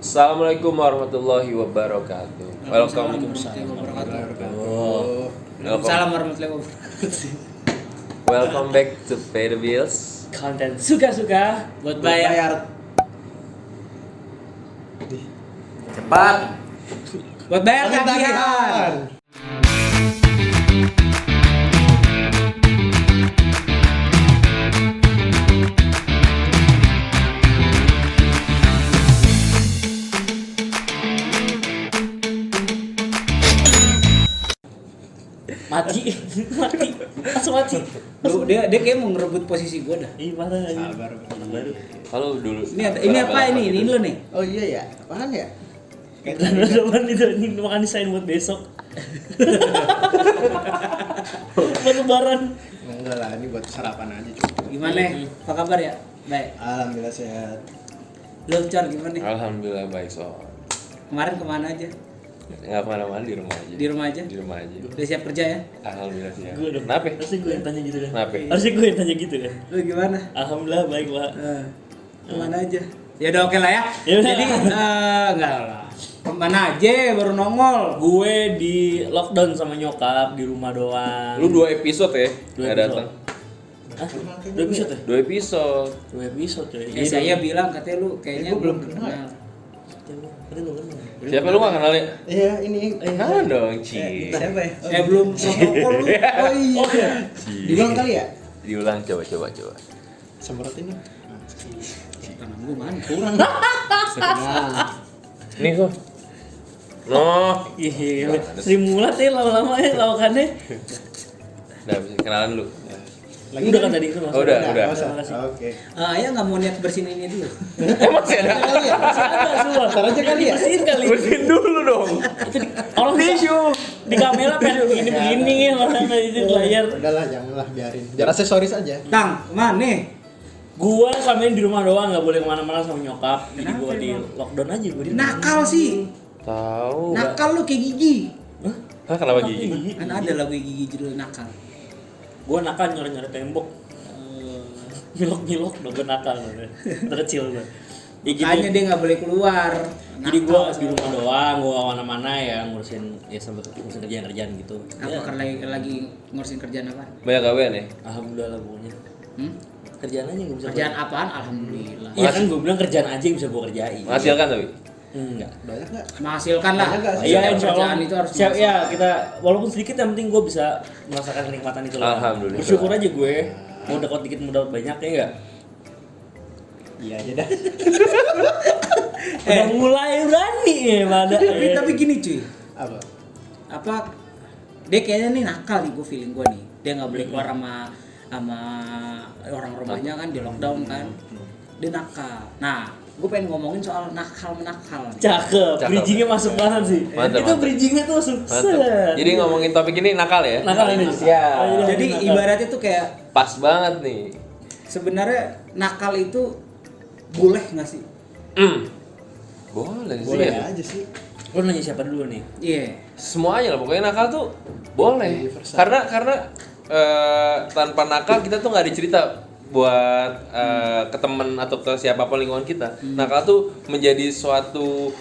Assalamualaikum warahmatullahi wabarakatuh. Welcome. Waalaikumsalam warahmatullahi wabarakatuh. Welcome back to Pay the Bills. Konten suka-suka buat bayar. Cepat. Buat bayar tagihan. Mati, langsung mati. Dia kayak mau ngerebut posisi gue dah. Ih, mana lagi? Sabar. Halo dulu. Ini apa ini? Ini lo nih. Oh iya ya, apaan ya? Teman itu ini makan desain buat besok. Buat lebaran. Enggak lah, ini buat sarapan aja cuma. Gimana? Apa kabar ya? Baik. Alhamdulillah sehat. Lo Cor gimana? Alhamdulillah baik so. Kemarin kemana aja? Nggak kemana-mana, di rumah aja. Di rumah aja? Di rumah aja. Udah siap kerja ya? Alhamdulillah sih. Gue dong. Kenapa? Harusnya gue yang tanya gitu kan. Kenapa? Harusnya gue yang tanya gitu kan. Lo gimana? Alhamdulillah baik, Pak. Kemana aja? Ya udah oke lah ya. Ya udah. Jadi enggak lah. Kemana aja baru nongol? Gue di lockdown sama nyokap di rumah doang. Lu 2 episode ya? Dua Nggak episode. datang. Hah? 2 episode ya? 2 episode. 2 episode coy. Ya saya bilang katanya lu kayaknya Gue belum kenal. Tadi lu kenal. Siapa lu nggak kenal ya? Iya, ini. Kenalan dong, Ci. Siapa ya? belum protokol lu. Oh iya. Diulang kali ya? Diulang coba. Semprot ini. Tangan gua mana? Kurang. Nah, Nih kok. Noh. Iya, Sri Mulat ya lama-lama ya lawakannya. Udah bisa kenalan lu. Udah kan tadi itu Oh, udah. Terima kasih. Oke. Ayah nggak mau niat bersihin ini dulu. Masih ada. Kali ya? Ada semua. Ntar aja kali ya? Bersihin kali. Bersihin dulu dong. Orang tisu di kamera pengen begini ya mana itu di layar. Udahlah, janganlah biarin. Biar aksesoris aja. Tang, kemana nih? Gua sama di rumah doang, nggak boleh kemana-mana sama nyokap. Jadi Kenapa gua di emang? lockdown aja gua di. Nakal sih. Tahu. Nakal lu kayak gigi. Hah, kenapa gigi? Kan ada lagu gigi judul nakal. Gua nakal nyore-nyore tembok. Milok-milok udah gua nakal udah. Terkecil gua. Ya gitu. Makanya dia nggak boleh keluar. Jadi Nakal gua di sekarang. rumah doang, gua kemana-mana ya ngurusin ya sambil ngurusin kerjaan gitu. Apa Ya, karena lagi ngurusin kerjaan apa? Banyak gawean ya? alhamdulillah lah pokoknya. Kerjaan Kerjaan aja gua bisa. Kerjaan apaan? Alhamdulillah. Iya kan gua bilang kerjaan aja yang bisa gua kerjain. Menghasilkan tapi? Enggak. Banyak nggak? Menghasilkan lah. Banyak nggak sih? Iya, Setiap insya Allah. kerjaan itu harus Ya, menghasilkan. kita walaupun sedikit yang penting gue bisa merasakan kenikmatan itu lah. Alhamdulillah. Bersyukur aja gue. Mau dapat dikit mau dapat banyak ya enggak? Iya aja dah. Udah mulai berani ya pada. Tapi gini cuy. Apa? Apa dia kayaknya nih nakal nih gue feeling gue nih. Dia nggak boleh keluar sama orang rumahnya kan di lockdown kan. Dia nakal. Nah, gue pengen ngomongin soal nakal-menakal. Cakep. Bridgingnya masuk banget sih. Mantap, Itu mantap. bridgingnya tuh sukses. Mantap. Jadi ngomongin topik ini nakal ya? nakal ini. Siap. Oh, iya, Jadi nakal. ibaratnya tuh kayak Pas banget nih. sebenarnya nakal itu boleh nggak sih? Boleh sih. Boleh ya. aja sih. Lu nanya siapa dulu nih? Iya. Semuanya lah pokoknya nakal tuh boleh. Universal. Karena tanpa nakal kita tuh nggak dicerita buat ke temen atau ke siapapun lingkungan kita. Nakal tuh menjadi suatu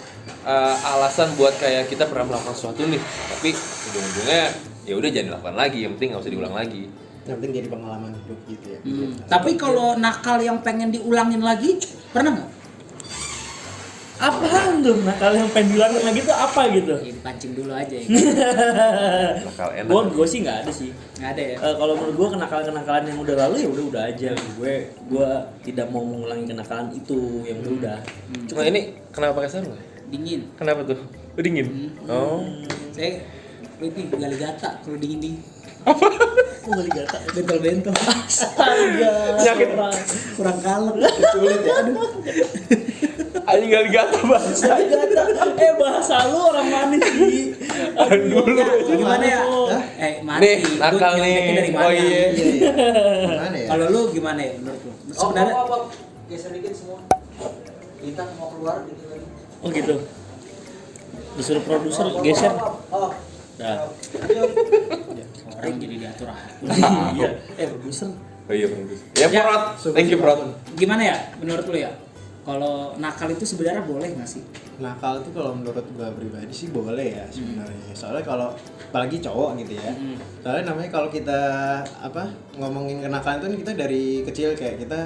alasan buat kayak kita pernah melakukan sesuatu nih, tapi ujung-ujungnya ya udah jangan dilakukan lagi. Yang penting nggak usah diulang lagi. Yang penting jadi pengalaman hidup gitu ya. Tapi kalau nakal yang pengen diulangin lagi, pernah nggak? Apaan tuh nakal yang pengen bilangin lagi tuh apa gitu? Ya, dipancing dulu aja ya. Nakal enak. Gue sih nggak ada sih. Nggak ada ya. Kalau menurut gue kenakalan yang udah lalu ya udah aja. Gue tidak mau mengulangi kenakalan itu yang udah. Cuma ini kenapa pakai sarung? Dingin. Kenapa tuh? Oh, dingin. Oh. Saya ini gali gata kalau dingin. Oh kali gata. Bentol-bentol. Astaga. Sakit. Kurang kalem. Sulit ya. Aduh. Anjing gali gatal bahasa. Gata. Bahasa lu orang manis sih. Dulu. Gimana ya? Hah? Mati. Nih, Lu nakal nyonteknya nih. dari mana? Oh iya. Gimana ya? Kalau lu gimana ya menurut lu? Sebenarnya Geser dikit semua. Kita mau keluar dikit lagi. Oh gitu. Disuruh produser geser. Oh. Nah. Lanjut. orang jadi diatur atur. Iya. Produser Oh iya bagus. Ya Prot, thank you Prot. Gimana ya menurut lu ya? Kalau nakal itu sebenarnya boleh nggak sih? Nakal tuh kalau menurut gua pribadi sih boleh ya sebenarnya. Soalnya kalau apalagi cowok gitu ya. Soalnya namanya kalau kita ngomongin kenakalan itu kan kita dari kecil kayak kita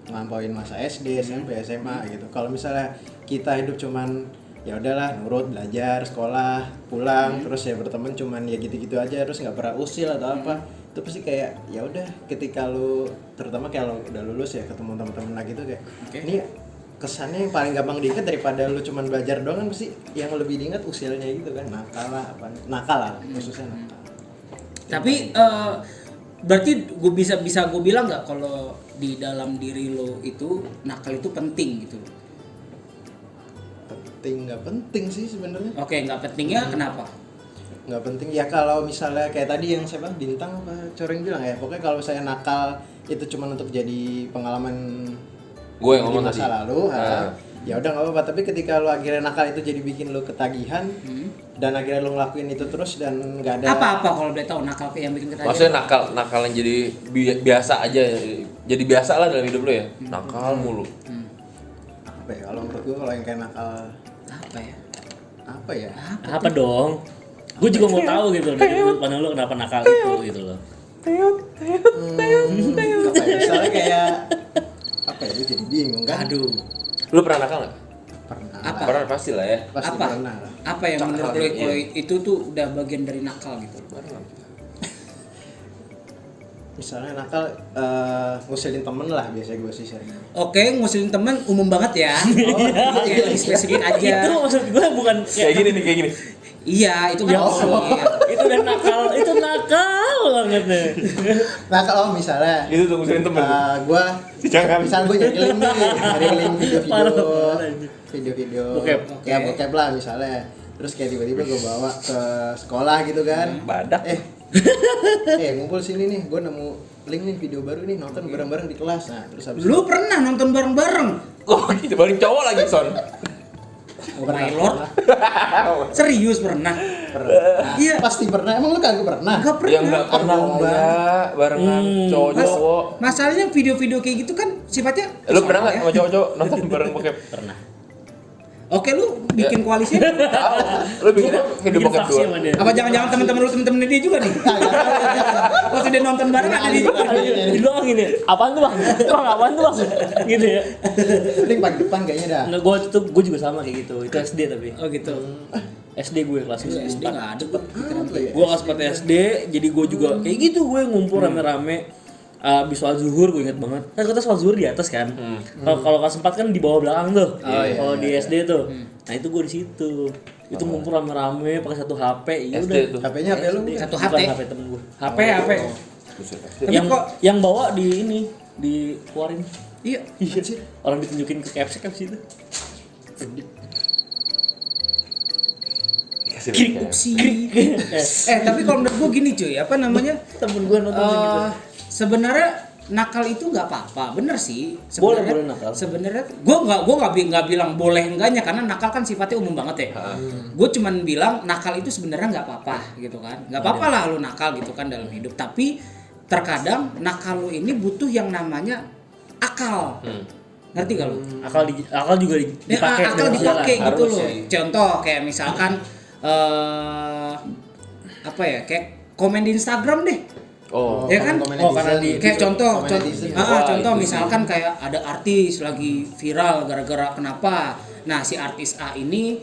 ngelampauin masa SD, SMP, SMA gitu. Kalau misalnya kita hidup cuman ya udahlah nurut, belajar, sekolah, pulang, terus ya berteman cuman ya gitu-gitu aja, terus nggak pernah usil atau apa, itu pasti kayak ya udah ketika lu terutama kayak lu udah lulus ya ketemu teman-teman lagi gitu kayak ini kesannya yang paling gampang diingat daripada lu cuman belajar doang kan pasti yang lebih diingat usilnya gitu kan, nakal lah khususnya nakal. Tapi berarti gue bisa gue bilang nggak kalau di dalam diri lo itu nakal itu penting gitu? Nggak penting sih sebenarnya. Oke, nggak pentingnya kenapa? Nggak penting ya kalau misalnya kayak tadi yang siapa Bintang apa Coreng bilang ya, pokoknya kalau saya nakal itu cuma untuk jadi pengalaman Gue yang di ngomong masa tadi. lalu, ya udah nggak apa-apa. Tapi ketika lo akhirnya nakal itu jadi bikin lo ketagihan dan akhirnya lo ngelakuin itu terus dan nggak ada Apa kalau boleh tahu nakal yang bikin kita Maksudnya nakal yang jadi biasa aja, jadi biasa lah dalam hidup lo ya. Nakal mulu. apa ya, kalau menurut gue kalau yang kayak nakal apa ya? Apa dong? Gue juga mau tahu gitu dari sudut pandang lu kenapa nakal itu gitu loh. apa ya, misalnya kayak apa ya, gue jadi bingung kan. Aduh, Lu pernah nakal nggak? Pernah. Apa? Pernah pasti lah ya. Pasti apa? pernah lah. Apa yang menurut lo kalau itu tuh udah bagian dari nakal gitu? Misalnya nakal ngusilin temen lah biasanya gue sih sering. Oke, ngusilin temen umum banget ya. Oke, lebih spesifik aja. Itu maksud gue bukan Kayak gini nih, kayak gini. Iya, itu kan itu udah nakal, itu nakal banget nih. Nakal misalnya Itu tuh ngusilin temen. gue Jangan. misalnya gue nyari link Parah. video-video Bokep. ya bokep lah misalnya, terus kayak tiba-tiba gue bawa ke sekolah gitu kan. Badak. Ngumpul sini nih, gue nemu link nih video baru nih, nonton bareng-bareng di kelas. Nah terus habis Lu pernah nonton bareng-bareng? Oh gitu, paling cowok lagi Son. Oh my lord. Serius pernah? pernah. Iya. Pasti pernah. Emang lu kagak pernah? Enggak pernah. Yang nggak pernah ya, barengan cowok-cowok. Masalahnya video-video kayak gitu kan sifatnya Lu pernah nggak ya? sama cowok-cowok nonton bareng bokep? Pernah. Oke, lu bikin koalisi Tahu. Lu bikin video Bikin bokep faksi dua. sama dia. apa jangan-jangan temen-temen dia juga nih? Waktu dia nonton bareng ada dia juga. Di doang gini. Apaan tuh, Bang? Bang, apaan tuh, Bang? Gitu ya. Link paling depan kayaknya dah. Nggak, gue juga sama kayak gitu. Itu SD tapi. Oh gitu. SD gue kelas SD 4. enggak ada Pak. Pikiran gue. Gue kelas 4 SD, jadi gue juga kayak gitu, gue ngumpul rame-rame. Abis sholat zuhur gue inget banget. Kan kita sholat zuhur di atas kan. Kalau kelas 4 kan di bawah belakang tuh. Kalau di SD tuh. Nah, itu gue di situ. Itu ngumpul rame-rame pakai satu HP. Ya SD udah. tuh. HP-nya HP lu? Satu Bukan HP. HP temen gue. HP. Tapi Yang kok yang bawa di ini, dikeluarin. iya. Orang ditunjukin ke capsek abis itu. Upsi. Tapi kalau menurut gue gini cuy, apa namanya? Temen gue nonton gitu. Sebenarnya nakal itu nggak apa-apa, bener sih. Boleh nakal. Sebenarnya gue nggak bilang boleh enggaknya karena nakal kan sifatnya umum banget ya. Gue cuman bilang nakal itu sebenarnya nggak apa-apa gitu kan, nggak apa-apa lah lu nakal gitu kan dalam hidup. Tapi terkadang nakal lu ini butuh yang namanya akal. Ngerti gak lu? Akal juga dipakai. Akal dipakai gitu Harus loh. sih. Contoh kayak misalkan apa ya, kayak komen di Instagram deh. Oh. Ya kan? karena Kayak contoh Wah, contoh itu misalkan kayak ada artis lagi viral gara-gara kenapa. Nah, si artis A ini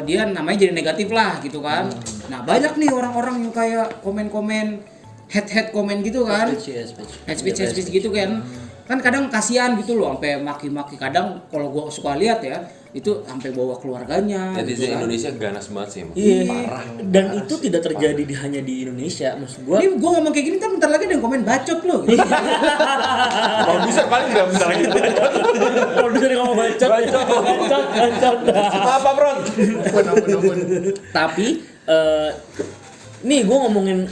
dia namanya jadi negatif lah gitu kan. Nah, banyak nih orang-orang yang kayak komen-komen head komen gitu kan. Hate speech gitu kan. Kan kadang kasihan gitu loh sampai maki-maki. Kadang kalau gua suka lihat ya, itu sampai bawa keluarganya. Netizen gitu kan. Indonesia ganas banget sih emang. Iya. Parah. Dan itu tidak terjadi hanya di Indonesia. Maksud gue. Ini gua ngomong kayak gini kan bentar lagi ada yang komen bacot loh. Produser paling enggak bentar lagi. Produser yang ngomong bacot. Bacot. Apa, Bro? Ampun. Tapi nih gue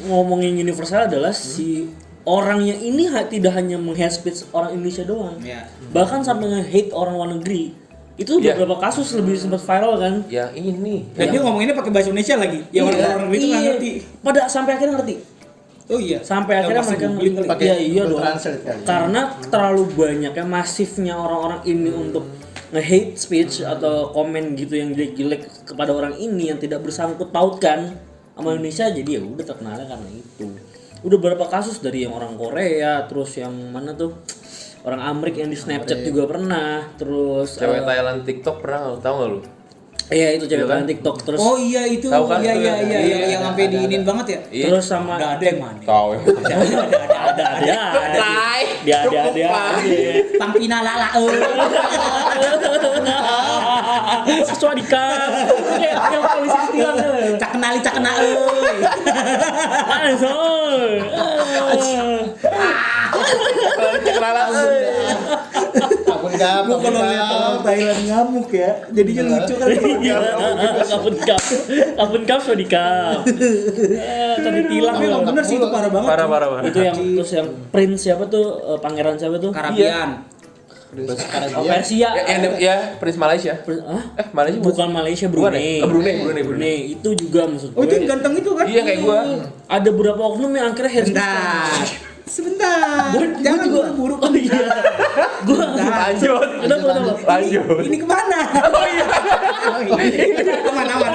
ngomongin universal adalah si orangnya ini tidak hanya meng-hate speech orang Indonesia doang. Ya. Bahkan sampai nge-hate orang luar negeri. Itu Iya. beberapa kasus lebih sempat viral kan. Ya ini. Dan dia ngomonginnya pakai bahasa Indonesia lagi. Ya orang-orang itu nggak Iya. ngerti. Pada sampai akhirnya ngerti. Oh iya. Sampai akhirnya Masih mereka googling kali. Pakai iya iya Google dong. Translate kali. Karena terlalu banyaknya masifnya orang-orang ini untuk nge-hate speech atau komen gitu yang jelek-jelek kepada orang ini yang tidak bersangkut pautkan sama Indonesia, jadi ya udah terkenalnya karena itu. Udah berapa kasus dari yang orang Korea, terus yang mana tuh orang Amerika yang di Snapchat juga pernah, terus Cewek Thailand TikTok pernah nggak? Tahu nggak lu? iya itu cewek Iya kan? kan TikTok terus Oh iya itu. Tahu kan? Iya iya Iya, iya yang sampai diinin banget ya. Iya. terus sama Ada yang mana? Tahu ya. ada Tang pinalala. sesuai di kayak polisi tilang Cak kena euy. langsung Ampun Gap, Gua kalau lihat orang Thailand ngamuk ya, jadinya lucu kan. iya kapun kap so di kap tadi tilang Tapi emang bener sih itu parah banget. Parah. itu yang terus yang prince siapa tuh pangeran siapa tuh Karabian. oh Persia Ya, Prince Malaysia. Hah? Malaysia bukan Malaysia Brunei. Brunei. Itu juga maksud gue. Oh itu yang ganteng itu kan? Iya kayak gua. Ada beberapa oknum yang akhirnya hair Sebentar. Jangan buru-buru. Oh iya. Gua Lanjut. kenapa? Lanjut. Ini kemana? Oh iya. Aman.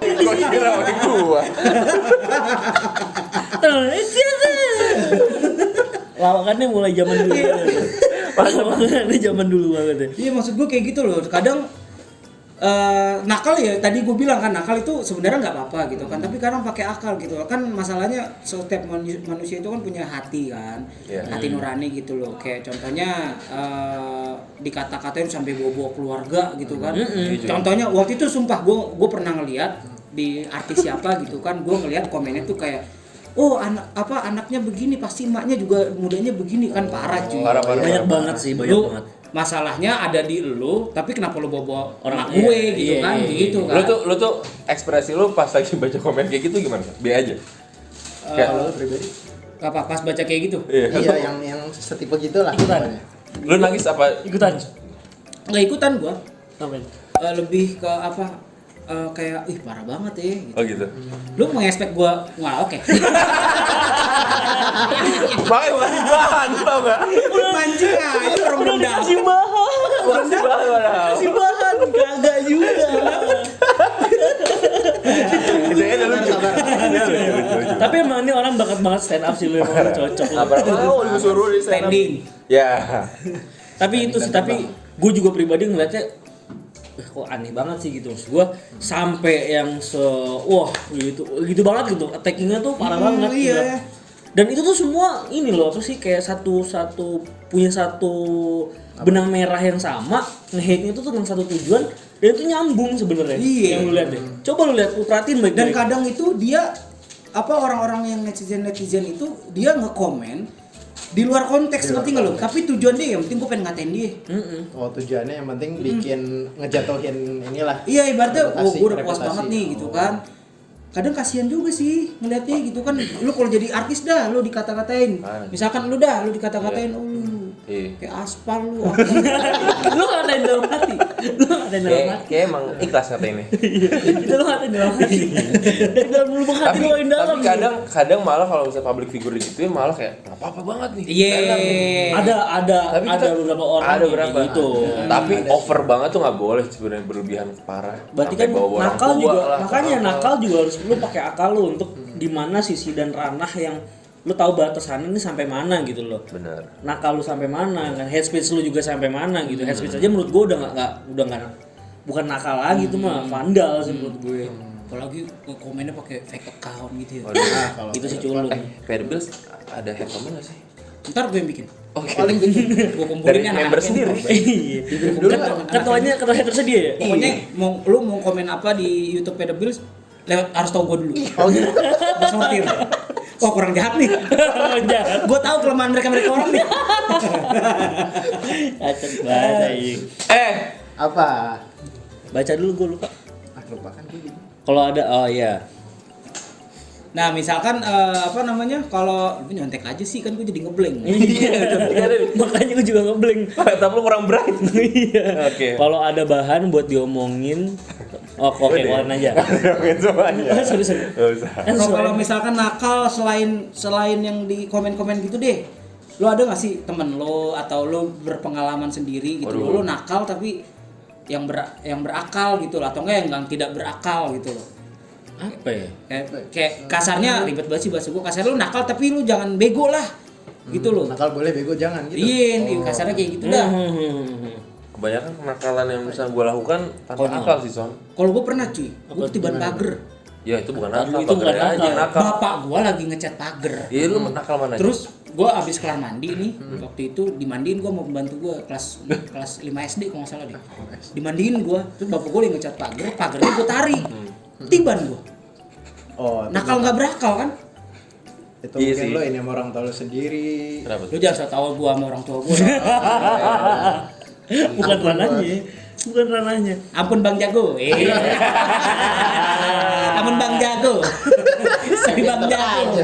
Kok kira sama gua? Lawakannya mulai zaman dulu. Lawakannya zaman dulu banget ya. Iya maksud gue kayak gitu loh. Kadang nakal ya tadi gue bilang kan nakal itu sebenarnya nggak apa-apa gitu kan, tapi kadang pakai akal gitu kan. Masalahnya setiap manusia itu kan punya hati kan, hati nurani gitu loh. Kayak contohnya dikata-katain sampai bawa keluarga gitu kan. Contohnya waktu itu sumpah gue pernah ngeliat di artis siapa gitu kan, gue ngeliat komennya tuh kayak oh anaknya begini pasti emaknya juga mudanya begini kan, parah cuy. Parah. Banyak banget sih, banyak Lu banget. masalahnya ada di lu, tapi kenapa lu bawa Orang- anak gue iya, gitu iya, kan, iya, gitu Lu kan. tuh ekspresi lu pas lagi baca komen kayak gitu gimana? Be aja. Kayak Kalau lu pribadi? Apa pas baca kayak gitu? Iya, yang setipe gitulah. Ikutan. Lu nangis apa? Ikutan. Nggak ikutan gua. Ngapain? Lebih ke apa? Kayak ih parah banget ya gitu. Oh gitu. Lu mengespek gua, wah oke. Makanya masih bahan, tau gak? Mancing aja orang belum dapet. Kasih bahan. Masih bahan padahal. Kasih bahan. Kagak juga. Itu aja lucu. Tapi emang ini orang bakat banget stand up sih, lu emang cocok. lu. Apa mau disuruh di stand up? Standing. Ya. Tapi itu sih, tapi gue juga pribadi ngeliatnya kok aneh banget sih gitu. Maksud gue sampai yang wah gitu banget gitu, attackingnya tuh parah banget. Iya. Gitu. Dan itu tuh semua ini loh, apa sih, kayak satu punya satu benang merah yang sama, nge-hate-nya tuh tentang satu tujuan dan itu nyambung sebenarnya. Iya. Yang lu lihat deh. Coba lu lihat, lu perhatiin baik-baik. Dan kadang itu dia apa orang-orang yang netizen itu dia ngekomen di luar konteks, ngerti nggak lo? Tapi tujuan dia yang penting gue pengen ngatain dia. Oh, tujuannya yang penting bikin ngejatuhin inilah. Iya ibaratnya, Reputasi, gue udah puas reputasi. banget nih gitu kan. Kadang kasihan juga sih ngeliatnya gitu kan. Lu kalau jadi artis dah, lu dikata-katain. Misalkan lu dikata-katain, oh lu Iya. kayak aspal lu. lu ngatain dalam hati. Lu ngatain dalam hati. Kayak emang ikhlas kata ini. Itu lu ngatain dalam hati. Dari dalam lubuk hati lu yang dalam. Tapi kadang malah kalau misalnya public figure gitu malah kayak nggak apa-apa banget nih. Iya. Tapi ada kita- beberapa orang ada yang berapa kayak gitu. Tapi over banget tuh nggak boleh sebenarnya, berlebihan parah. Berarti Sampai kan bawa orang nakal tua juga, lah, makanya apa. nakal juga harus lu pakai akal lu untuk di mana sisi dan ranah yang lu tahu batasannya ini sampai mana gitu loh. Bener. Nakal lu sampai mana kan, head speech lu juga sampai mana gitu. Head speech aja menurut gua udah nggak bukan nakal lagi itu mah vandal sih menurut gue. Apalagi komennya pakai fake account gitu ya. Waduh. Itu sih culun. Fairbills ada head comment nggak sih? Ntar gue yang bikin. Oke. Paling Gue kumpulin Dari anak-anaknya. member sendiri. Iya. Ketuanya ketua hater dia ya? Pokoknya lu mau komen apa di YouTube Pedables lewat harus tahu gue dulu. Oh gitu. Gak sortir. Wah kurang jahat nih. Jahat. Gue tahu kelemahan mereka orang nih. Acet banget anjing. Apa? Baca dulu gua lupa. Lupakan gue gitu. Kalau ada, oh iya. Nah misalkan apa namanya kalau lu nyontek aja sih kan gue jadi ngeblank. Iya. Makanya gua juga ngeblank. Tapi lu kurang bright. Iya. Oke. Kalau ada bahan buat diomongin, Oke, keluarin aja. Oke semuanya. Sorry. Nggak usah. Kan Kalau misalkan nakal selain yang di komen-komen gitu deh, lo ada nggak sih temen lo atau lo berpengalaman sendiri gitu, Aduh. lo nakal tapi yang berakal gitu loh, atau enggak yang tidak berakal gitu loh. apa ya? Kayak kasarnya ribet banget sih bahasa gue, kasarnya lu nakal tapi lu jangan bego lah gitu loh. Nakal boleh, bego jangan gitu. Iya, kasarnya kayak gitu dah. Kebanyakan kenakalan yang bisa gue lakukan tanpa akal sih Son. Kalau gue pernah cuy, gue ketiban pagar. Ya itu bukan nakal, Itu bukan pagar aja nakal. nakal. Bapak gue lagi ngecat pagar. Iya lu nakal mana? Terus gue abis kelar mandi nih, waktu itu dimandiin gue mau pembantu gue kelas 5 SD kalau nggak salah deh. Dimandiin gue, terus bapak gue lagi ngecat pagar, pagarnya gue tarik, tiban gue. Oh, itu Nakal nggak berakal kan? itu Iya mungkin sih. lo ini sama orang tua lo sendiri. Kenapa? Lu jangan so tau gue sama orang tua gue. Bukan ranahnya. Bukan ranahnya. Ampun Bang Jago. Ampun Bang Jago. Sorry Bang Jago.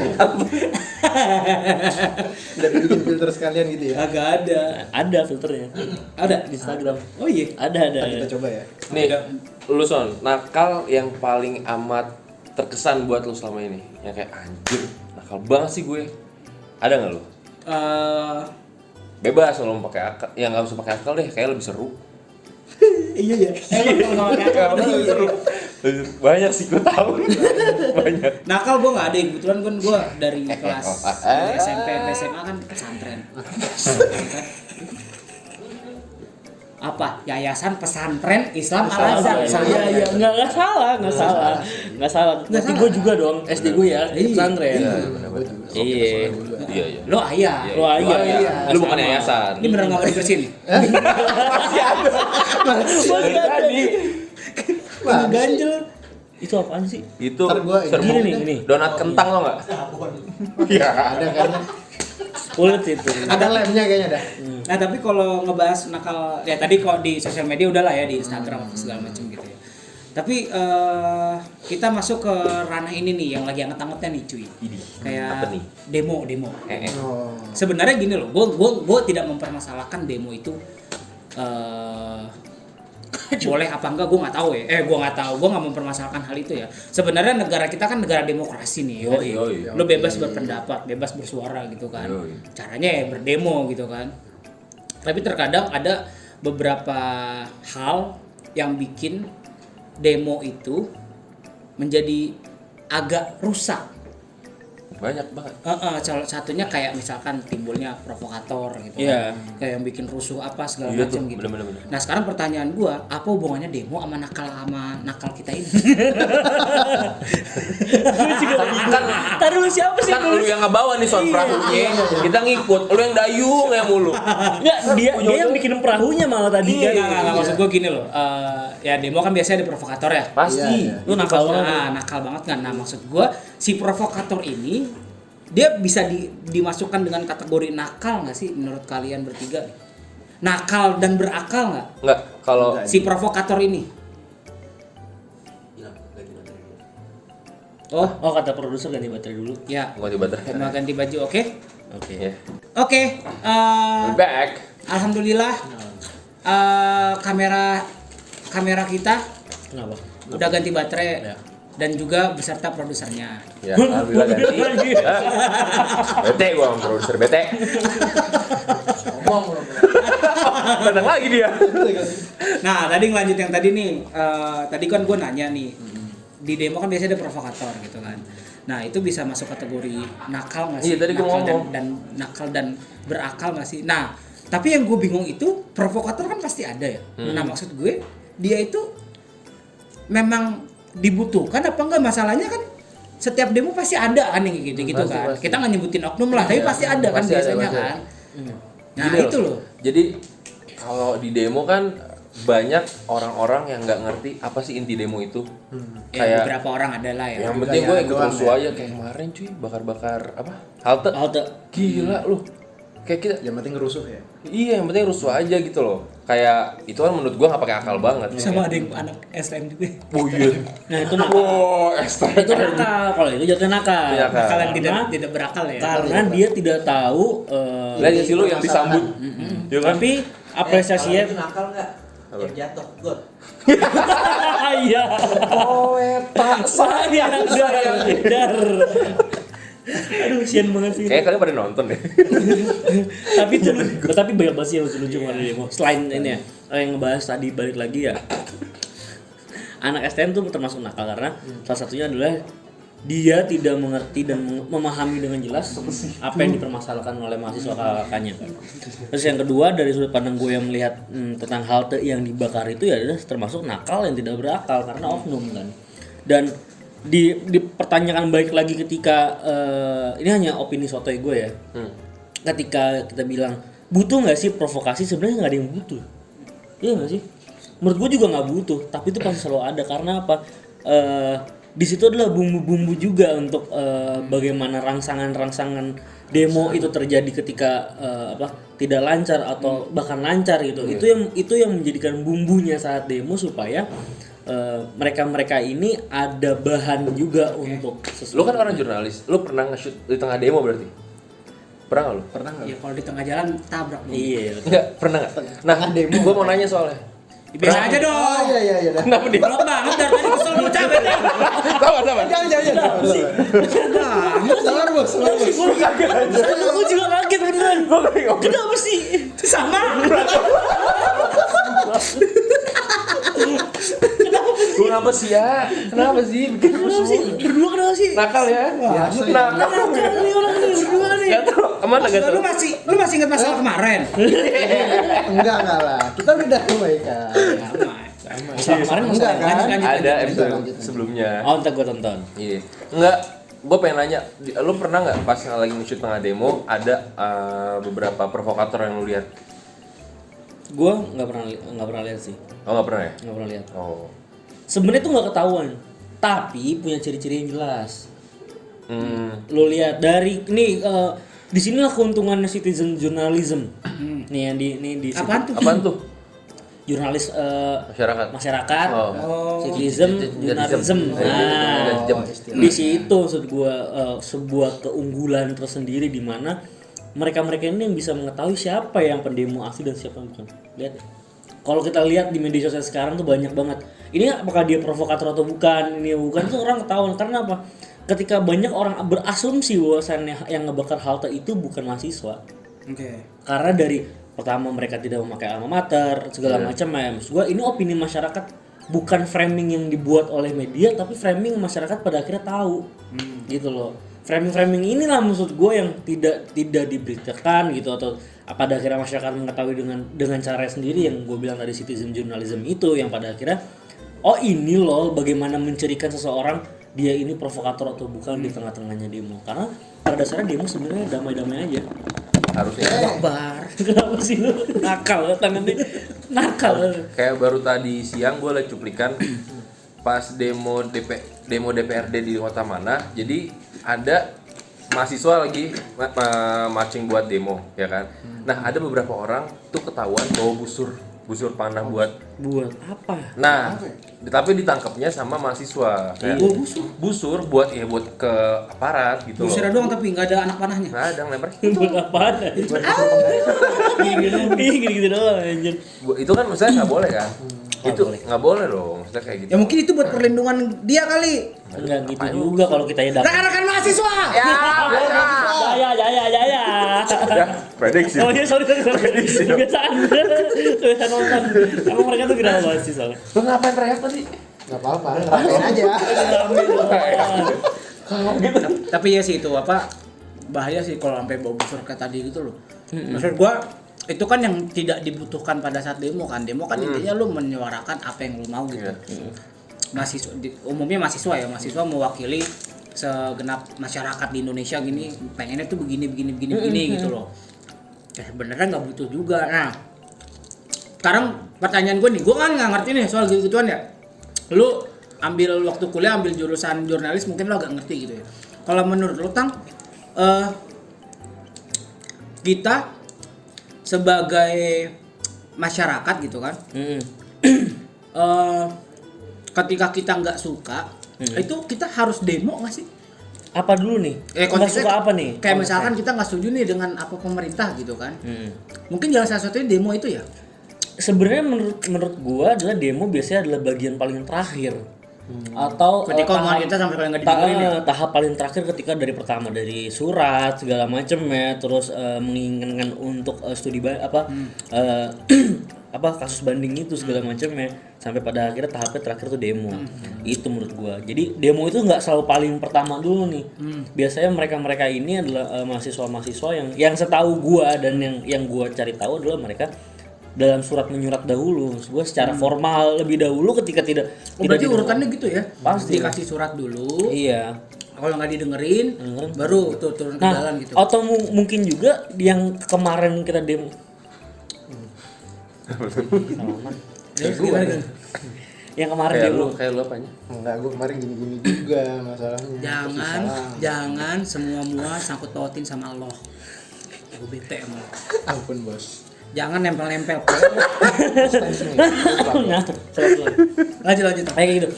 Udah bikin filter sekalian gitu ya. Agak ada. Ada filternya. Ada Di Instagram. Oh iya. Ada. Ntar kita coba ya. Nih, lu Son, nakal yang paling amat terkesan buat lu selama ini? Yang kayak anjir, nakal banget sih gue. Ada nggak lu? Eh, Bebas kalau mau pakai akal, ya nggak usah pakai akal deh, kayak lebih seru. iya ya. Emang kalau nggak pakai akal, Lebih iya. seru. Banyak sih gue tahu. Banyak. Nakal gue nggak ada, kebetulan kan gue dari kelas SMP sampai SMA kan pesantren. Apa? Yayasan Pesantren Islam Al Azhar. Iya, nggak salah. Nanti gue juga dong, SD gue ya, di pesantren. Iya. Iya. Lo ayah. Lo ayah. Lu bukan yayasan. Ini beneran nggak mau dibersihin? Tadi. Ganjel. Itu apaan sih? Itu Ntar gua ini. serbuk Gini. donat kentang lo nggak? Iya. Ada kayaknya. Kulit itu. Ada lemnya kayaknya dah. Nah tapi kalau ngebahas nakal, ya tadi kok di sosial media udahlah ya, di Instagram atau segala macam gitu ya. Tapi kita masuk ke ranah ini nih yang lagi anget-angetnya nih cuy. Kayak apa nih? demo. Oh. Sebenarnya gini loh, gue tidak mempermasalahkan demo itu boleh apa enggak, gue nggak tahu ya. Gue nggak tahu, gue nggak mempermasalahkan hal itu ya. Sebenarnya negara kita kan negara demokrasi nih. Yoi. Lo bebas berpendapat, bebas bersuara gitu kan. Yoi. Caranya ya berdemo gitu kan. Tapi terkadang ada beberapa hal yang bikin demo itu menjadi agak rusak. Banyak banget. Salah satunya kayak misalkan timbulnya provokator gitu Iya. kan. Kayak yang bikin rusuh apa segala Iya macam tuh, gitu. bener. Nah sekarang pertanyaan gua, apa hubungannya demo sama nakal kita ini? Gue juga bingung. Tadi lu siapa sih? Kan lu yang ngebawa nih Son perahunya. Kita ngikut, lu yang dayung ya mulu. Enggak, dia yang bikin perahunya malah tadi kan. Nggak, maksud gua gini loh. Ya demo kan biasanya ada provokator ya. Pasti. Iya. Lu nakal banget. Nakal banget kan. Nah maksud gua si provokator ini dia bisa dimasukkan dengan kategori nakal nggak sih menurut kalian bertiga? Nakal dan berakal nggak? Enggak, kalau Si provokator ini? Oh, Oh, kata produser ganti baterai dulu. ya. gua tiba-tiba. Mau ganti baju, oke? Oke. Ya. Oke. Back. Alhamdulillah. Kamera kita Kenapa? udah ganti baterai Ya. dan juga beserta produsernya. Ya, alhamdulillah ganti. Bete gua sama produser bete. Datang lagi dia. Nah, tadi ngelanjut yang tadi nih. Tadi kan gue nanya nih. Di demo kan biasanya ada provokator gitu kan. Nah, itu bisa masuk kategori nakal nggak sih? Iya, tadi gua Nakal ngomong. dan nakal dan berakal nggak sih? Nah, tapi yang gue bingung itu provokator kan pasti ada ya. Nah, maksud gue dia itu memang dibutuhkan apa enggak, masalahnya kan setiap demo pasti ada kan yang gitu Pasti, kan. pasti. Kita nggak nyebutin oknum lah, tapi Iya, pasti ada kan pasti ada, biasanya pasti ada. kan. Nah, Gini itu loh. Jadi kalau di demo kan banyak orang-orang yang nggak ngerti apa sih inti demo itu. Ya, Kayak beberapa orang ada lah ya. yang penting gue Gaya ikut doang rusuh ya. aja kayak kemarin cuy, bakar-bakar apa? Halte. Gila lu. Kayak kita Yang penting ngerusuh ya. iya, yang penting rusuh aja gitu loh. Kayak itu kan menurut gua nggak pakai akal banget. Sama ada yang anak STM juga. Oh iya. Nah, itu nakal. Oh, ekstra. Itu nakal. Kalau itu jatuh nakal. Iya, Kak. Nakal yang Karena- tidak berakal ya. Karena dia tidak tahu Lihat sih lu yang disambut. Ya kan? tapi apresiasinya Kalau itu nakal nggak? Yang jatuh, God. Iya. Poeta Saya dar. Aduh, sian banget sih. Kayak kalian pada nonton deh. tapi banyak banget sih yang lucu-lucu kemarin demo. Selain ini ya, yang ngebahas tadi balik lagi ya. Anak STM tuh termasuk nakal karena salah satunya adalah dia tidak mengerti dan memahami dengan jelas apa yang dipermasalahkan oleh mahasiswa kakaknya. Terus yang kedua dari sudut pandang gue yang melihat tentang halte yang dibakar itu ya adalah termasuk nakal yang tidak berakal karena oknum kan. Dan dipertanyakan balik lagi ketika ini hanya opini sotoy gue ya. Ketika kita bilang butuh nggak sih provokasi, sebenarnya nggak ada yang butuh. Iya nggak sih? Menurut gue juga nggak butuh, tapi itu pasti selalu ada karena apa? Di situ adalah bumbu-bumbu juga untuk bagaimana rangsangan-rangsangan demo itu terjadi ketika tidak lancar atau bahkan lancar gitu. Itu yang menjadikan bumbunya saat demo supaya mereka ini ada bahan juga untuk Lu kan orang jurnalis, lu pernah nge-shoot di tengah demo berarti? Pernah nggak lu? Pernah nggak? Ya kalau di tengah jalan tabrak dong. Iya. Enggak, pernah nggak? Nah, gua mau nanya soalnya. Biasa aja dong. Oh iya. Kenapa dia? Belum banget dari tadi kesel mau cabut ya. Sabar. Jangan. Sabar bos. Aku juga kaget beneran. Kenapa sih? Sama. Kenapa sih ya? Kenapa sih bikin rusuh? Berdua kenapa sih? Nakal ya? Nakal. Nih orang ini berdua nih. Gak tau, aman gak Lu tau? masih ingat masalah kemarin? Enggak lah. Kita udah kebaikan. Masalah kemarin Enggak kan? Ada episode Lanjut. sebelumnya. Oh, ntar gue tonton. Iya. Enggak, gue pengen nanya, lu pernah nggak pas lagi nge-shoot tengah demo ada beberapa provokator yang lu lihat? Gue nggak pernah lihat sih. Oh nggak pernah ya? Nggak pernah lihat. Oh. Sebenarnya tuh nggak ketahuan, tapi punya ciri-ciri yang jelas. Lo lihat dari nih disinilah keuntungan citizen journalism. Nih yang di Apaan tuh? Jurnalis masyarakat, Oh. citizen journalism. Nah, di situ maksud gua sebuah keunggulan tersendiri di mana mereka-mereka ini yang bisa mengetahui siapa yang pendemo asli dan siapa yang bukan. Lihat. Kalau kita lihat di media sosial sekarang tuh banyak banget. Ini apakah dia provokator atau bukan? Ini bukan tuh orang ketahuan karena apa? Ketika banyak orang berasumsi bahwasannya yang ngebakar halte itu bukan mahasiswa. Oke. Karena dari pertama mereka tidak memakai alma mater segala macam ya. Maksud gua ini opini masyarakat, bukan framing yang dibuat oleh media tapi framing masyarakat pada akhirnya tahu. Gitu loh. Framing inilah maksud gue yang tidak diberitakan gitu atau pada akhirnya masyarakat mengetahui dengan cara sendiri yang gue bilang tadi citizen journalism itu yang pada akhirnya oh ini loh bagaimana mencirikan seseorang dia ini provokator atau bukan di tengah-tengahnya demo, karena pada dasarnya demo sebenarnya damai-damai aja. Harusnya. Bar. Kenapa sih lu nakal tangannya nakal. Kayak baru tadi siang gue liat cuplikan pas demo DPRD di kota mana. Jadi ada mahasiswa lagi marching buat demo, ya kan? Nah, ada beberapa orang tuh ketahuan bawa busur panah buat apa? Nah, tapi ditangkapnya sama mahasiswa. Kayak busur buat ke aparat gitu loh. Busur doang tapi nggak ada anak panahnya. Nggak ada yang lempar. Buat apaan? Gini-gini doang anjir. Itu kan maksudnya nggak boleh kan? Itu boleh. nggak boleh dong, maksudnya kayak gitu. Ya mungkin itu buat perlindungan dia kali. Enggak gitu juga kalau kita ya dapat. Rekan-rekan mahasiswa. Jaya. Ya, prediksi. Oh iya sorry. Kebiasaan nonton. Emang mereka tuh kenapa banget sih soalnya? Lu ngapain teriak tadi? Enggak apa-apa, ngerasain aja. Gitu. Tapi ya sih itu apa bahaya sih kalau sampai bawa busur kayak tadi gitu loh. Maksud gua itu kan yang tidak dibutuhkan pada saat demo kan intinya lu menyuarakan apa yang lu mau gitu. Mahasiswa umumnya mahasiswa mewakili segenap masyarakat di Indonesia gini pengennya tuh begini gitu loh. Sebenarnya nggak butuh juga. Nah sekarang pertanyaan gue nih, gue kan nggak ngerti nih soal gitu-gituan ya. Lu ambil waktu kuliah ambil jurusan jurnalis mungkin lo agak ngerti gitu ya. Kalau menurut lu Tang, kita sebagai masyarakat gitu kan, ketika kita nggak suka, itu kita harus demo nggak sih? Apa dulu nih? Nggak suka apa nih? Kayak misalkan kita nggak setuju nih dengan apa pemerintah gitu kan, mungkin jalan salah satunya demo itu ya. sebenarnya menurut gua adalah demo biasanya adalah bagian paling terakhir. Atau ketika omongan kita sampai kalau nggak didengerin ya. tahap paling terakhir ketika dari pertama dari surat segala macam ya, terus menginginkan untuk apa kasus banding itu segala macam ya, sampai pada akhirnya tahapnya terakhir tuh demo. Itu menurut gua. Jadi demo itu nggak selalu paling pertama dulu nih. Biasanya mereka ini adalah mahasiswa-mahasiswa yang setahu gua dan yang gua cari tahu adalah mereka dalam surat menyurat dahulu, gue secara formal lebih dahulu ketika tidak. Berarti urutannya gitu ya? Pasti. Dikasih surat dulu. Iya. Kalau nggak didengerin, baru tuh turun ke Nah, jalan gitu. atau mungkin juga yang kemarin kita demo. Terus gimana? Yang kemarin demo. Kayak lu apanya? Enggak, gue kemarin gini-gini juga masalahnya. Jangan semua sangkut pautin sama Allah. Gue bete sama lo. Ampun bos. Jangan nempel-nempel. Nah, Lanjut. kayak gitu.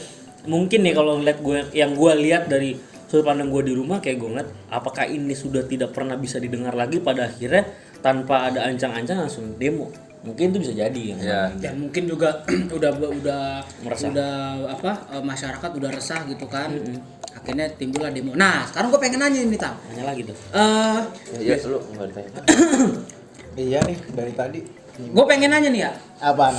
Mungkin nih kalau ngeliat gue lihat dari sudut pandang gue di rumah, kayak gue ngeliat apakah ini sudah tidak pernah bisa didengar lagi pada akhirnya tanpa ada ancang-ancang langsung demo. Mungkin itu bisa jadi ya. Ya. Dan mungkin juga udah Meresah. masyarakat udah resah gitu kan. Akhirnya timbullah demo. Nah, sekarang gue pengen nanya ini Tam. Nanya lagi tuh. Ya, lu enggak ditanya. Iya nih dari tadi. Gue pengen nanya nih ya. Apaan?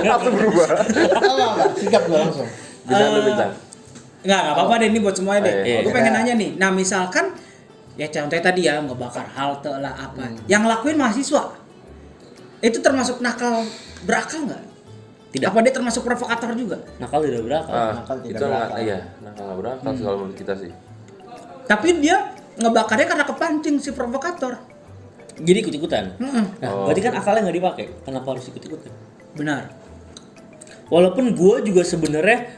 Langsung berubah. Apa? Sikap gue langsung. Bintang. Nggak apa-apa deh, ini buat semuanya deh. Iya. Gue pengen nanya nih. Nah, misalkan ya contohnya tadi ya ngebakar halte lah apa. Yang lakuin mahasiswa. Itu termasuk nakal berakal nggak? Tidak. Apa dia termasuk provokator juga? Nakal tidak berakal. Nakal tidak Itu berakal. iya, nakal nggak berakal sih kalau menurut kita sih. Tapi dia ngebakarnya karena kepancing si provokator. Jadi ikut-ikutan. Mm-mm. Nah, berarti kan akalnya nggak dipakai. Kenapa harus ikut-ikutan? Benar. Walaupun gue juga sebenarnya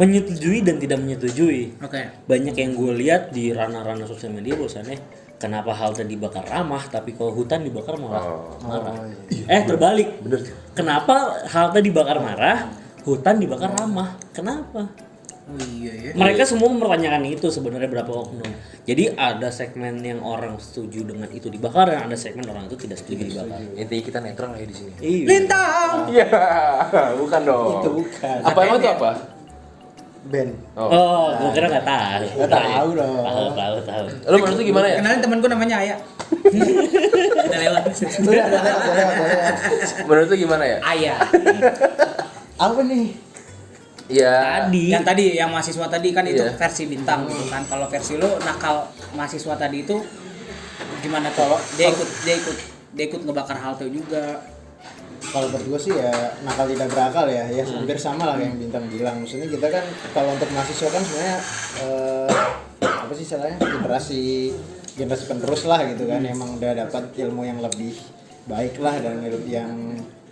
menyetujui dan tidak menyetujui. Oke. Banyak yang gue lihat di ranah-ranah sosial media bahwasannya kenapa halte dibakar ramah tapi kalau hutan dibakar malah marah. Terbalik. Bener. Kenapa halte dibakar marah, hutan dibakar ramah? Kenapa? Oh iya ya. Mereka semua mempertanyakan itu sebenarnya berapa oknum. Jadi ada segmen yang orang setuju dengan itu dibakar dan ada segmen orang itu tidak setuju dibakar. Intinya kita netral ya di sini. Iya. Lintang. Iya, bukan dong. Itu bukan. Apa emang itu apa? Ben. Oh, gue kira nggak tahu. Nggak tahu dong. Tahu. Lu menurut lu gimana ya? Kenalin temen gue namanya Ayah. Udah lewat. Udah lewat. Menurut lu gimana ya? Ayah. Apa nih? Iya. Yang tadi yang mahasiswa tadi kan itu Iya. versi bintang gitu kan. Kalau versi lu nakal mahasiswa tadi itu gimana kalau dia ikut ngebakar halte juga. Kalau menurut gue sih ya nakal tidak berakal ya, hampir sama lah kayak yang Bintang bilang. Maksudnya kita kan kalau untuk mahasiswa kan sebenarnya apa sih istilahnya generasi penerus lah gitu kan, emang udah dapat ilmu yang lebih baik lah dan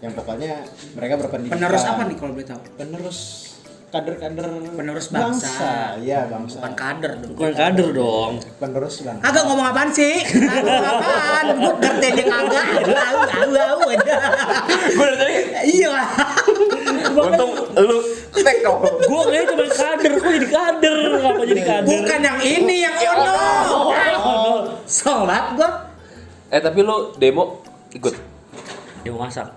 yang pokoknya mereka berpendidikan. Penerus apa nih kalau boleh tahu? Penerus kader-kader Penerus bangsa. Iya bangsa. Bukan kader dong. Bukan kader dong. Penerus bangsa. Agak ngomong apaan sih? Ngomong apaan? Gue ngerti dia kagak. Tahu aja. Gue udah tadi. Iya. Untung lu tek dong. Gue kayaknya cuma kader, kok jadi kader? Kenapa jadi kader? Bukan yang ini, yang ono. Sholat gua Tapi lu demo ikut? Dia mau masak.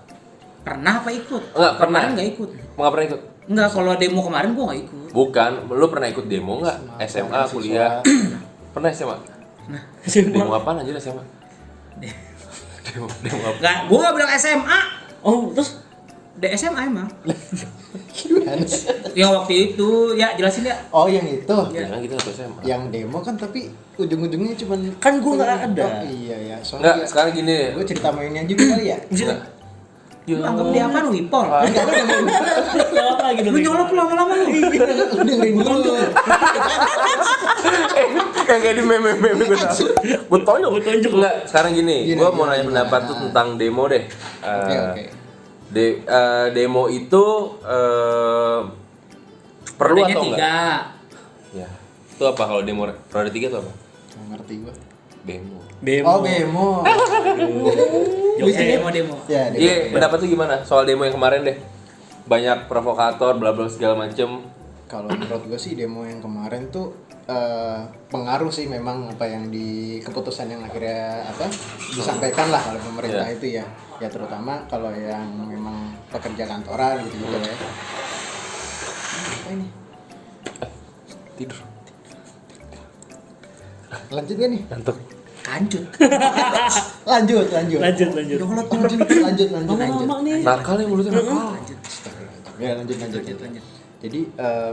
pernah apa ikut? Enggak, pernah. Kemarin nggak ikut. Enggak pernah ikut? Enggak, kalau demo kemarin gua nggak ikut. Bukan, lu pernah ikut demo enggak? SMA, kuliah. Pernah SMA? Demo apaan aja SMA? Demo apa? Enggak, gua nggak bilang SMA. Oh, terus Di SMA emang. Gimana sih? Yang waktu itu ya jelasin ya. Oh yang itu. Jangan kita satu SMA. Yang demo kan tapi ujung-ujungnya cuman Kan gua nggak ada. Oh, iya ya. Enggak, sekarang gini. Gue cerita mainnya juga kali ya. Enggak. Lu anggap dia apaan Wipol? nyolot lagi dulu. Lu nyolot lama-lama lu. Lu dengerin dulu. Kayak di meme-meme gue tahu. Gue tonjok. Enggak, sekarang gini. Gini, Gue mau gini, nanya gini. pendapat tuh tentang demo deh. Oke. Demo itu perlu Rodanya atau 3. enggak? Ya. Itu apa kalau demo roda 3 itu apa? Nggak ngerti gue. Demo. Demo. Oh demo. Demo. Ya demo. Iya, pendapat tuh gimana soal demo yang kemarin deh? Banyak provokator, bla bla segala macem. Kalau menurut gue sih demo yang kemarin tuh pengaruh sih memang apa yang di keputusan yang akhirnya disampaikan lah oleh pemerintah itu ya terutama kalau yang memang pekerja kantoran gitu ya. Apa ini? Tidur. Lanjut gak nih? Ngantuk. Kancut. Lanjut. Lanjut. Lanjut. Lama nih. Nakal ya mulutnya nakal. Ya lanjut. Jadi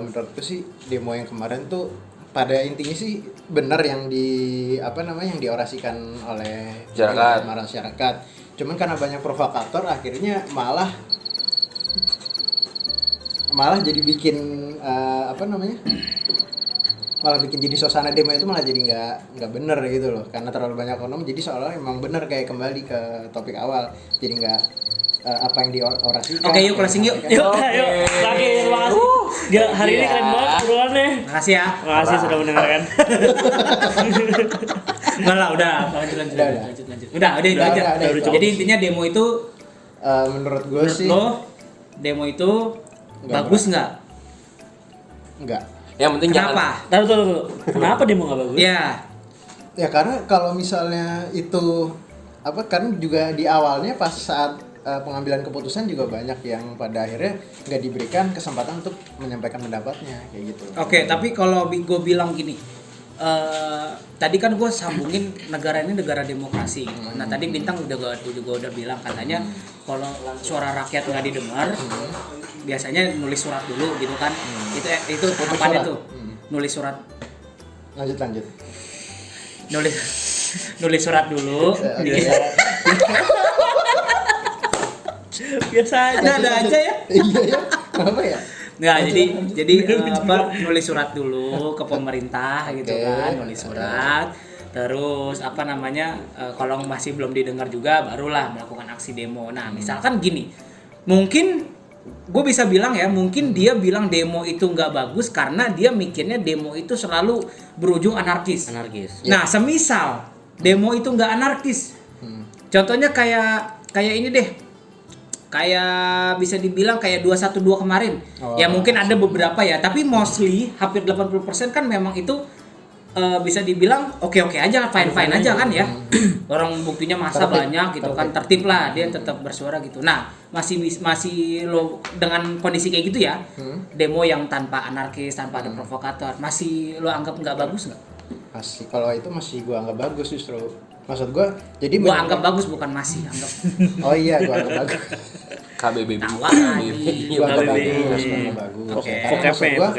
menurutku sih demo yang kemarin tuh pada intinya sih benar yang yang diorasikan oleh masyarakat. Cuman karena banyak provokator akhirnya malah jadi bikin malah bikin jadi suasana demo itu malah jadi nggak bener gitu loh, karena terlalu banyak oknum. Jadi seolah emang bener kayak kembali ke topik awal, jadi nggak apa yang diorasikan. Oke, yuk closing yuk. Yuk. Lagi terima kasih. Dia hari ini keren banget obrolannya. Makasih ya. Makasih sudah mendengarkan. Enggak lah, udah. Lanjut. Udah itu aja. Jadi intinya demo itu menurut gue sih demo itu bagus nggak? Enggak. Yang penting Kenapa? Taruh. Kenapa demo nggak bagus? Ya karena kalau misalnya itu kan juga di awalnya pas saat pengambilan keputusan juga banyak yang pada akhirnya nggak diberikan kesempatan untuk menyampaikan pendapatnya kayak gitu. Oke, tapi kalau gue bilang gini, tadi kan gue sambungin negara ini negara demokrasi. Nah tadi Bintang juga udah bilang katanya kalau suara rakyat nggak didengar, biasanya nulis surat dulu gitu kan. Itu tahapannya tuh. Nulis surat. Lanjut. Nulis surat dulu. Biasa aja. Ada aja ya. Iya ya. Apa ya? Nggak, jadi nulis surat dulu ke pemerintah gitu kan, nulis surat. Terus kalau masih belum didengar juga barulah melakukan aksi demo. Nah, misalkan gini. Mungkin gue bisa bilang ya, mungkin dia bilang demo itu nggak bagus karena dia mikirnya demo itu selalu berujung anarkis. Nah, semisal demo itu nggak anarkis. Contohnya kayak ini deh. Kayak bisa dibilang kayak 212 kemarin. Ya mungkin ada beberapa ya, tapi mostly hampir 80% kan memang itu bisa dibilang oke aja, fine aja kan ya. Orang buktinya masa banyak gitu kan, tertib lah, dia tetap bersuara gitu. Nah, masih lo dengan kondisi kayak gitu ya. Demo yang tanpa anarkis, tanpa ada provokator, masih lo anggap nggak bagus nggak? Masih, kalau itu masih gua anggap bagus justru. Maksud gua jadi gua anggap bagus bukan masih anggap. Oh iya, gua anggap bagus. KBBB. Gua anggap bagus. Oke. Karena maksud gua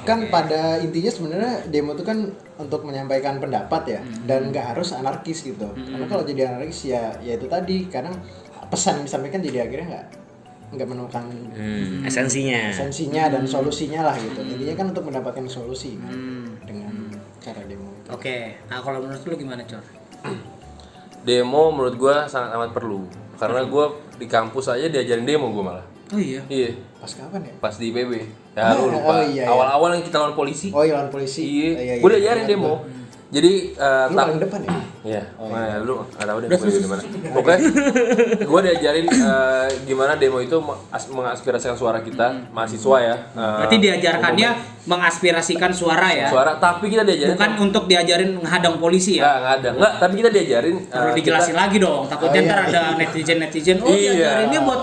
kan pada intinya sebenarnya demo itu kan untuk menyampaikan pendapat ya, dan nggak harus anarkis gitu. Karena kalau jadi anarkis ya itu tadi kadang pesan yang disampaikan jadi akhirnya nggak menemukan esensinya dan solusinya lah gitu. Intinya kan untuk mendapatkan solusi kan dengan cara demo itu. Oke. Nah, kalau menurut lu gimana, Cor? Demo menurut gue sangat amat perlu, karena gue di kampus aja diajarin demo gue malah. Oh iya. Iya. Pas kapan ya? Pas di IPB. Ya lu lupa. Iya. Awal-awal yang kita lawan polisi. Oh iya, lawan polisi. Iya. Gue diajarin demo. Jadi lu paling depan ya? Iya. Mana lu enggak tahu deh gue di mana. Pokoknya gue diajarin gimana demo itu mengaspirasikan suara kita mahasiswa ya. Berarti diajarkannya mengaspirasikan suara ya. Suara, tapi kita diajarin bukan untuk diajarin menghadang polisi ya. Enggak ada. Enggak, tapi kita diajarin perlu dijelasin lagi dong. Takutnya ntar ada netizen diajarinnya buat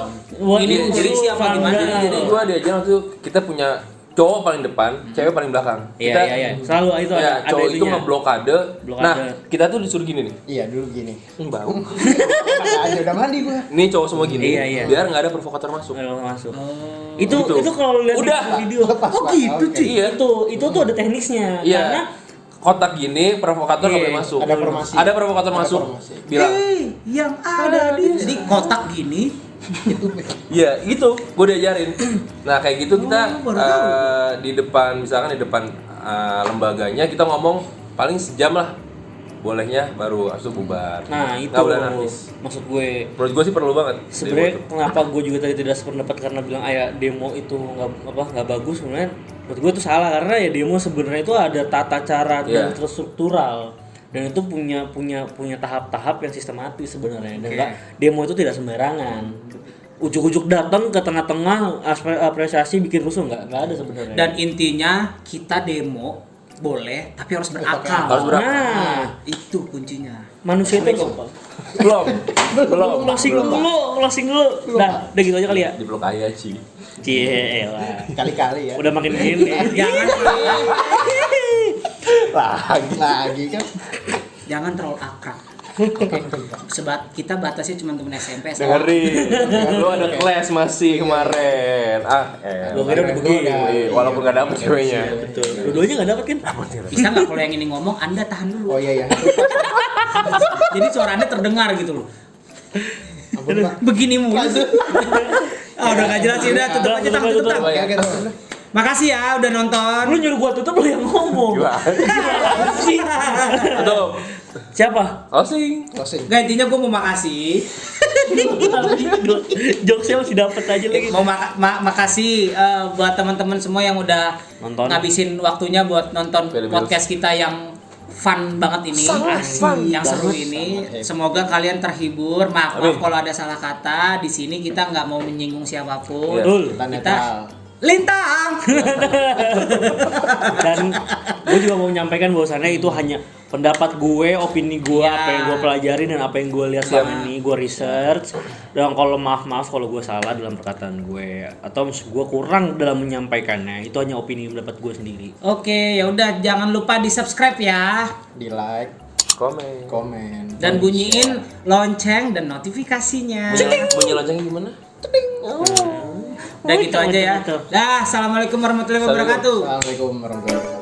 ini polisi apa gimana. Jadi gue diajarin waktu kita punya cowok paling depan, cewek paling belakang. Iya. Selalu itu ya, ada cowok itu ngeblokade. Nah, kita tuh disuruh gini nih. Iya, dulu gini. Bau. Aja udah mandi gua. Nih cowok semua gini. Iya. Biar enggak ada provokator masuk. Itu kalau lihat video. Oh gitu cuy. Iya. Itu tuh ada teknisnya. Iya. Karena kotak gini provokator nggak boleh masuk. Ada formasi. Ada provokator masuk. Bilang. Yang ada di. Jadi kotak gini. Iya, gitu. Gue diajarin. Nah, kayak gitu kita di depan, misalkan di depan lembaganya kita ngomong paling sejam lah. Bolehnya baru habis itu bubar. Nah, itu nggak boleh anarkis. Maksud gue. Menurut gue sih perlu banget. Sebenarnya kenapa gue juga tadi tidak sependapat karena bilang demo itu nggak bagus sebenarnya. Menurut gue itu salah karena ya demo sebenarnya itu ada tata cara dan terstruktural. Dan itu punya tahap-tahap yang sistematis sebenarnya. Dan demo itu tidak sembarangan. Ujuk-ujuk datang ke tengah-tengah apresiasi bikin rusuh nggak ada sebenarnya. Dan intinya kita demo boleh, tapi harus berakal. Harus berakal. Nah, Itu kuncinya. manusia itu Belum. closing dulu. Nah, udah gitu aja kali ya. Di blok ayah sih. Cie, elah. Kali-kali ya. Udah makin gini. Jangan Lagi kan. jangan terlalu akrab. Kita batasnya cuma temen SMP. SMA. Dengerin. Lu ada kelas masih kemarin. Gua kira udah begini. Walaupun gak dapet ceweknya. Betul. Dua-duanya enggak dapat kan? Bisa nggak kalau yang ini ngomong, Anda tahan dulu. Oh iya. Jadi suara Anda terdengar gitu loh. Ampun, Pak. Begini mulu. Udah nggak jelas sih, udah tutup aja, Tang, tutup, Tang. Oke. Makasih ya udah nonton. Lu nyuruh gua tutup lu yang ngomong. Tutup. Siapa? Closing. Closing. Gak, intinya gue mau makasih. Jokesnya masih dapet aja lagi. Mau makasih buat teman-teman semua yang udah Nonton. ngabisin waktunya buat nonton Film podcast kita yang fun banget ini, yang seru ini. Semoga kalian terhibur. Maaf kalau ada salah kata. Di sini kita nggak mau menyinggung siapapun. Betul. Kita netral. Lintang. Dan gue juga mau menyampaikan bahwasannya itu hanya pendapat gue, opini gue, Ya. apa yang gue pelajari dan apa yang gue lihat selama ini, gue research. Dan kalau maaf kalau gue salah dalam perkataan gue atau gue kurang dalam menyampaikannya, itu hanya opini pendapat gue sendiri. Oke, ya udah, jangan lupa di subscribe ya, Di like, komen. dan bunyiin lonceng dan notifikasinya. Bunyi loncengnya gimana? Udah gitu aja ya. Dah, assalamualaikum warahmatullahi wabarakatuh. Assalamualaikum warahmatullahi wabarakatuh.